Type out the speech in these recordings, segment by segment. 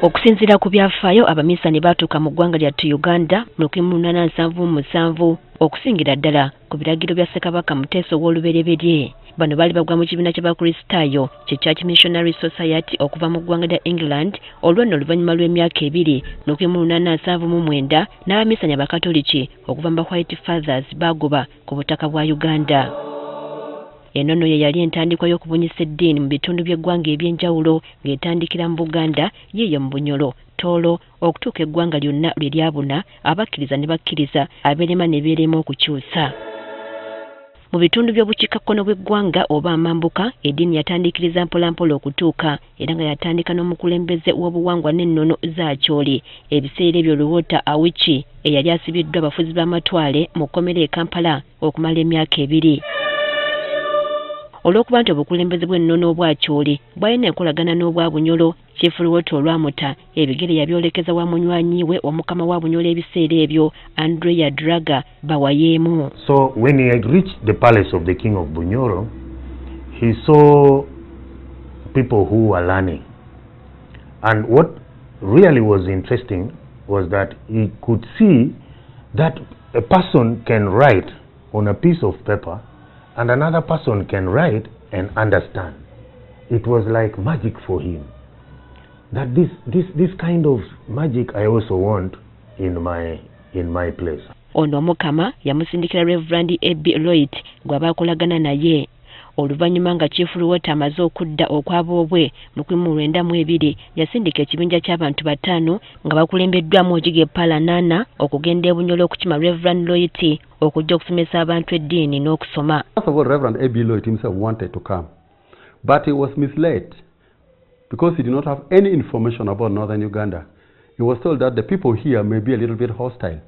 Okusinziira ku byafaayo abaminsani baatuuka mu ggwanga lyattu Uganda mu 1877 okusingira ddala ku biragiro bya Ssekabaka Muteesa ow'olubereberye. Bano baali bagwa mu kibiina ky'abakristaayo kye Church Missionary Society okuva mu ggwanga lya England olw'enno oluvannyuma lw'emyaka ebiri mu 1879 n'abaminsani abakatoliki okuva mu White Fathers bagoba ku butaka bwa Uganda. Enono ye yali entandikwa y'okubunyisa eddiini mu bitundu by'eggwanga eby'enjawulo ng'etandikira mu Buganda yiyo mu Bunyolo, Toolo okutuuka eggwanga lyonna lwe lyabuna abakkiriza ne bakkiriza abeerema ne beerema okukyusa. Mu bitundu by'obukiikakkono bw'eggwanga oba amambuka eddiini yatandikiriza mpolampola okutuuka era nga yatandika n'omukulembeze w'obuwangwa n'ennono za Choli ebiseera ebyo Luwota Awichi eyali asibiddwa abafuzi b'amatwale mu kkomera e Kampala okumala emyaka ebiri. Olw'okuba nti obukulembeze bw'ennono obwa Choli bwalina enkolagana n'obwa Bunyolo, Chief Luwota olwamuta ebigere yabyolekeza wa munywanyi we omukama wa Bunyolo ebiseera ebyo Andrea Draga bawayeemu. So when he had reached the palace of the king of Bunyoro, he saw people who were learning, and what really was interesting was that he could see that a person can write on a piece of paper and another person can write and understand. It was like magic for him. That this kind of magic I also want in my place. Ono omukama yamusindikira Reverend Ebby Lloyd gw'abaakolagana naye. Oluvannyuma nga Chief Luwota amaze okudda okw'aboobwe mu 1992 yasindika ekibinja ky'abantu 5 nga bakulembeddwamu Ojige Pala Nana okugenda e Bunyolo okukima Reverend Lloyd okujja okusomesa abantu eddiini n'okusoma. First of all, Reverend Ebby Lloyd himself wanted to come, but he was misled because he did not have any information about northern Uganda. He was told that the people here may be a little bit hostile.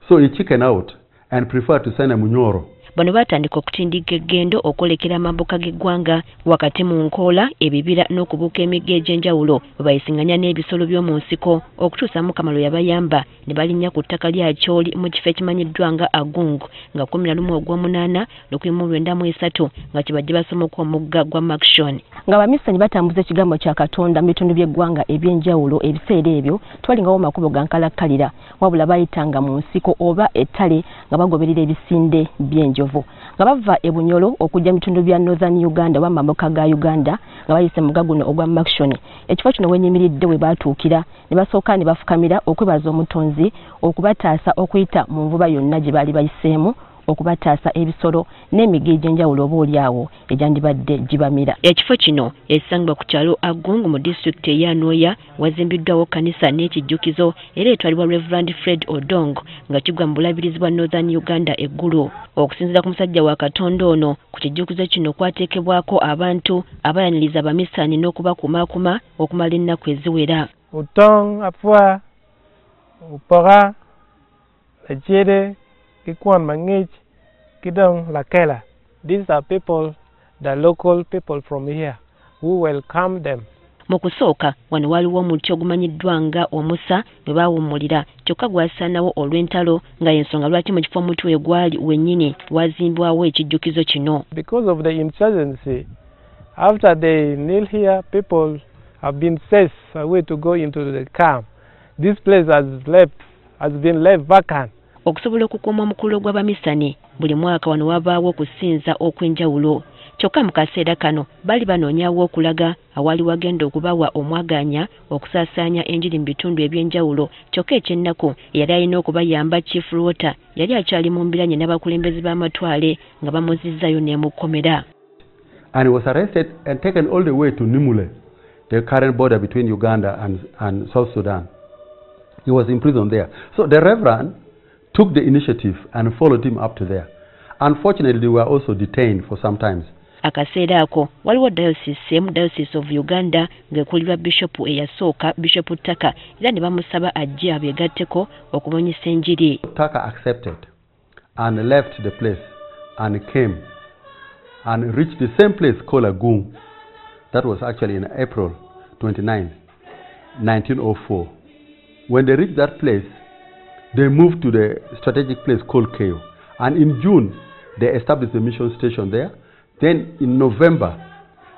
So he chickened out and preferred to send a Munyoro. Bano batandika okutindika eggendo okwolekera amambuka g'eggwanga wakati mu nkoola ebibira n'okubuuka emigga egy'enjawulo bayisinganya n'ebisolo by'omu nsiko okutuusa Mukama lwe yabayamba ne balinnya ku ttaka lya Choli mu kifo ekimanyiddwa nga Agungu nga 11 Ogw'omunaana 1993 nga kibajje basomoka omugga gwa Makshon. Nga abaminsani batambuza ekigambo kya Katonda mu bitundu by'eggwanga eby'enjawulo ebiseera ebyo twalingawo makubo ga nkalakkalira wabula bayitanga mu nsiko oba ettale nga bagoberera ebisinde by'enjovu. Nga bava e Bunyolo okujja mu bitundu bya Northern Uganda wa mambuka ga Uganda nga bayise mugga guno ogwa Makshon. Ekifo kino wenyimiridde we baatuukira ne basooka ne bafukamira okwebaza omutonzi okubataasa okuyita mu nvuba yonna gye baali bayiseemu okubataasa ebisolo n'emigga egy'enjawulo oboolyawo egyandibadde gibamira. Ekifo kino ekisangibwa ku kyalo Agungu mu disitulikiti eya Anoya wazimbiddwawo kkanisa n'ekijjukizo era etwalibwa Reverend Fred Odong nga kigwa mu bulabirizi bwa Northern Uganda eggulu. Okusinziira ku musajja wa Katonda ono ku kijjukizo kino kwateekebwako abantu abayaniriza abaminsani n'okubakumaakuma okumala ennaku eziwera. Utong apwa upora ejere Kikuan Mangich, Kidong Lakela. These are people, the local people from here, who welcome them. Mu kusooka wano waliwo omuti ogumanyiddwa nga omusa bwe baawummulira kyokka gwasaanawo olw'entalo nga y'ensonga lwaki mu kifo omuti we gwali wennyini wazimbwawo ekijjukizo kino. Because of the insurgency, after they kneel here, people have been chased away to go into the camp. This place has been left vacant. Okusobola okukuuma omukulu gw'abamisani buli mwaka wano wabaawo okusinza okw'enjawulo. Kyokka mu kaseera kano bali banoonyaawo okulaga awali wagenda okubawa omwaganya okusaasaanya enjiri mu bitundu eby'enjawulo. Kyokka ekyennaku yali alina okubayamba Chief Luwota yali akyali mu mbiranye n'abakulembeze b'amatwale nga bamuzizzaayo n'emukkomera. And he was arrested and taken all the way to Nimule, the current border between Uganda and South Sudan. He was imprisoned there. So the Reverend took the initiative and followed him up to there. Unfortunately, they were also detained for some time. Akaseera ako waliwo Diocese of Uganda ng'ekulirwa Bishop eyasooka Bishop Taka era ne bamusaba ajje abeegatteko okubunyisa enjiri. Taka accepted and left the place and came and reached the same place called Agung. That was actually in April 29, 1904. When they reached that place, they moved to the strategic place called Keo. And in June, they established the mission station there. Then in November,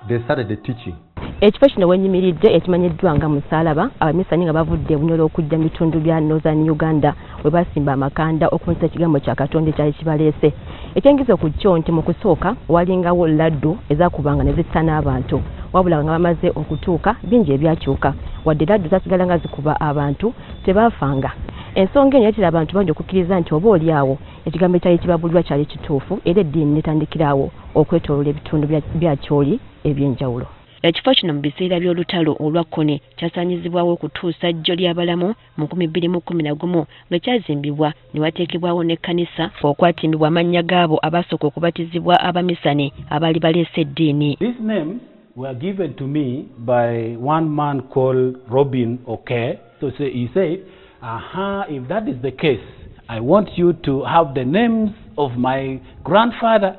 they started the teaching. Ekifo kino wenyimiridde ekimanyiddwa nga Musalaba abamisani nga bavudde Bunyoro okujja mu bitundu bya Northern Uganda we basimba amakanda okumanyisa ekigambo kya Katonda ekyali kibaleese. Ekyengizo ku kyo nti mu kusooka walingawo laddu ezakubanga ne zitta n'abantu wabula nga bamaze okutuuka bingi ebyakyuka wadde laddu zasigala nga zikuba abantu tebaafanga. Ensonga eno yatera abantu bangi okukkiriza nti oba oli awo ekigambo ekyali kibabulirwa kyali kituufu era eddiini netandikirawo okwetooloola ebitundu bya Kyoli eby'enjawulo. Ekifo kino mu biseera by'olutalo olwa Kone kyasaanyizibwawo okutuusa jjo ly'abalamu mu 2011 nga kyazimbibwa ne wateekebwawo n'ekkanisa okwatimbibwa amannya gaabo abasooka okubatizibwa abamisani abaali baleese eddiini. These names were given to me by one man called Robin Oke. So he said, if that is the case, I want you to have the names of my grandfather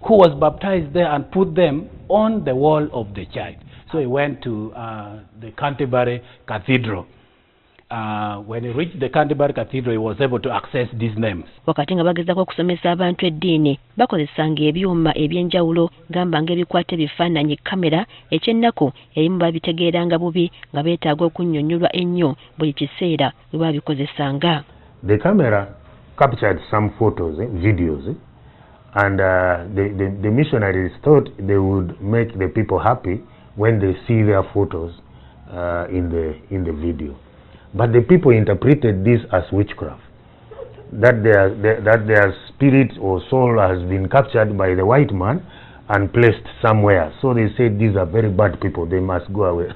who was baptized there and put them on the wall of the church. So he went to the Canterbury Cathedral. When he reached the Canterbury Cathedral, he was able to access these names. Wakati nga bagezako okusomesa abantu eddiini bakozesanga ebyuma ebyenjawulo gamba ng'ebikwata ebifaananyi kamera ekyennaku ebimu babitegeeranga bubi nga beetaaga okunnyonnyolwa ennyo buli kiseera bwe babikozesanga. The camera captured some photos, videos, and the missionaries thought they would make the people happy when they see their photos in the video. But the people interpreted this as witchcraft, that their spirit or soul has been captured by the white man and placed somewhere. So they said these are very bad people, they must go away.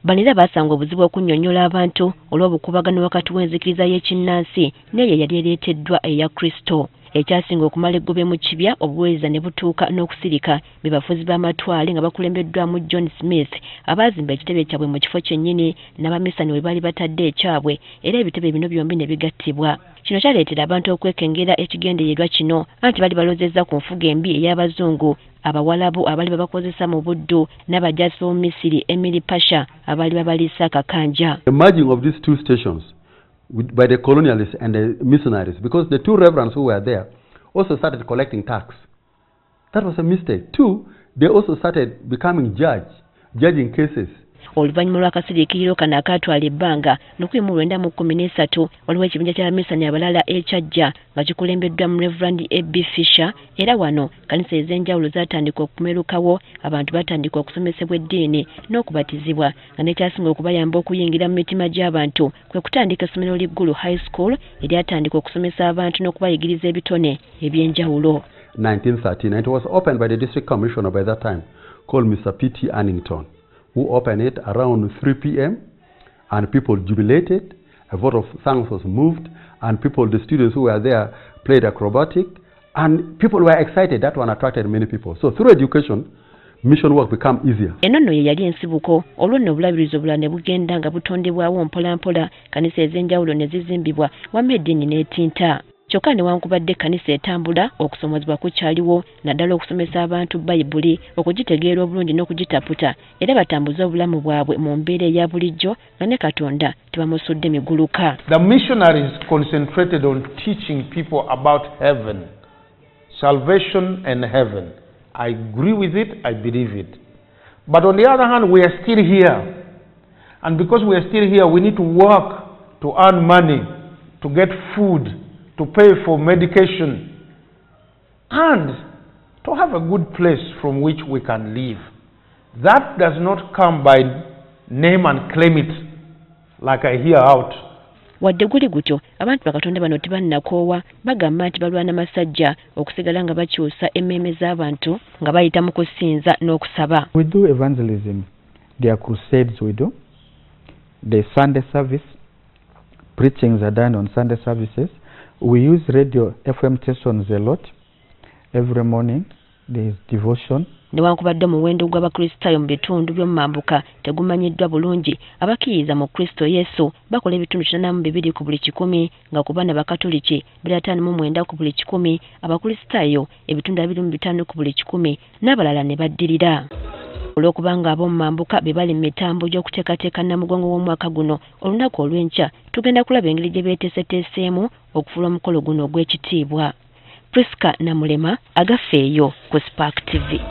Banira basanga obuzibu okunnyonnyola abantu olw'obukubagano wakati w'enzikiriza y'ekinnansi n'eyo yali ereeteddwa eya Kristo. Ekyasinga okumala eggobe mu kibya obuweereza ne butuuka n'okusirika be bafuzi b'amatwale nga bakulembeddwamu John Smith abaazimba ekitebe kyabwe mu kifo kyennyini n'abamisani we baali batadde ekyabwe era ebitebe bino byombi ne bigattibwa. Kino kyaleetera abantu okwekengera ekigendererwa kino anti bali balozezza ku nfuga embi ey'abazungu abawalabu abaali babakozesa mu buddu n'abajaasi b'omu Misiri Emily Pasha abaali babaliisa akakanja. The merging of these two stations by the colonialists and the missionaries, because the two reverends who were there also started collecting tax. That was a mistake. Two, they also started becoming judging cases. Oluvannyuma lw'akasiriikiriro kano akaatwala ebbanga (1913) waliwo ekibinja ky'abamisani abalala ekyajja nga kikulembeddwa mu Reverend A.B. Fisher era wano kanisa ez'enjawulo zaatandika okumerukawo abantu batandika okusomesebwa eddiini n'okubatizibwa nga nekyasinga okubayamba okuyingira mu mitima gy'abantu kwe kutandika essomero liggulu high school eryatandika okusomesa abantu n'okubayigiriza ebitone eby'enjawulo. 1913, and it was opened by the district commissioner by that time called Mr. P.T. Annington, who opened it around 3 p.m. and people jubilated, a vote of thanks was moved, and the students who were there played acrobatic, and people were excited. That one attracted many people. So through education, mission work became easier. Enono ye yali ensibuko olwo nno obulabirizi obulala ne bugenda nga butondebwawo mpolampola kanisa ez'enjawulo ne zizimbibwa wamma eddiini n'etinta. Kyokka newankubadde kanisa etambula okusomozebwa kukyaliwo naddala okusomesa abantu Bayibuli okugitegeera obulungi n'okugitaputa era batambuza obulamu bwabwe mu mbeera eya bulijjo nga ne Katonda tebamusudde miguluka. The missionaries concentrated on teaching people about heaven, salvation and heaven. I agree with it, I believe it. But on the other hand, we are still here. And because we are still here, we need to work to earn money, to get food, to pay for medication, and to have a good place from which we can live. That does not come by name and claim it like I hear out. Wadde guli gutyo abantu bakatonda bano tebannakoowa bagamba nti balwana masajja okusigala nga bakyusa emmeeme z'abantu nga bayita mu kusinza n'okusaba. We do evangelism. There are crusades we do. The Sunday service. Preachings are done on Sunday services. We use radio FM stations a lot. Every morning there is devotion. Newankubadde omuwendo gw'abakristaayo mu bitundu by'omumambuka tegumanyiddwa bulungi, abakkiriza mu Kristo Yesu bakola ebitundu 82 ku buli 100 nga ku baana bakatoliki 59 ku buli 100, abakristaayo ebitundu 25 ku buli 100 n'abalala ne baddirira. Olw'okubanga ab'omumambuka be bali mu mitambo gy'okuteekateeka Namugongo w'omwaka guno, olunaku olw'enkya tugenda kulaba engeri gye beeteeseteeseemu okufuula omukolo guno ogw'ekitiibwa. Priska Namulema agafeeyo ku Spark TV.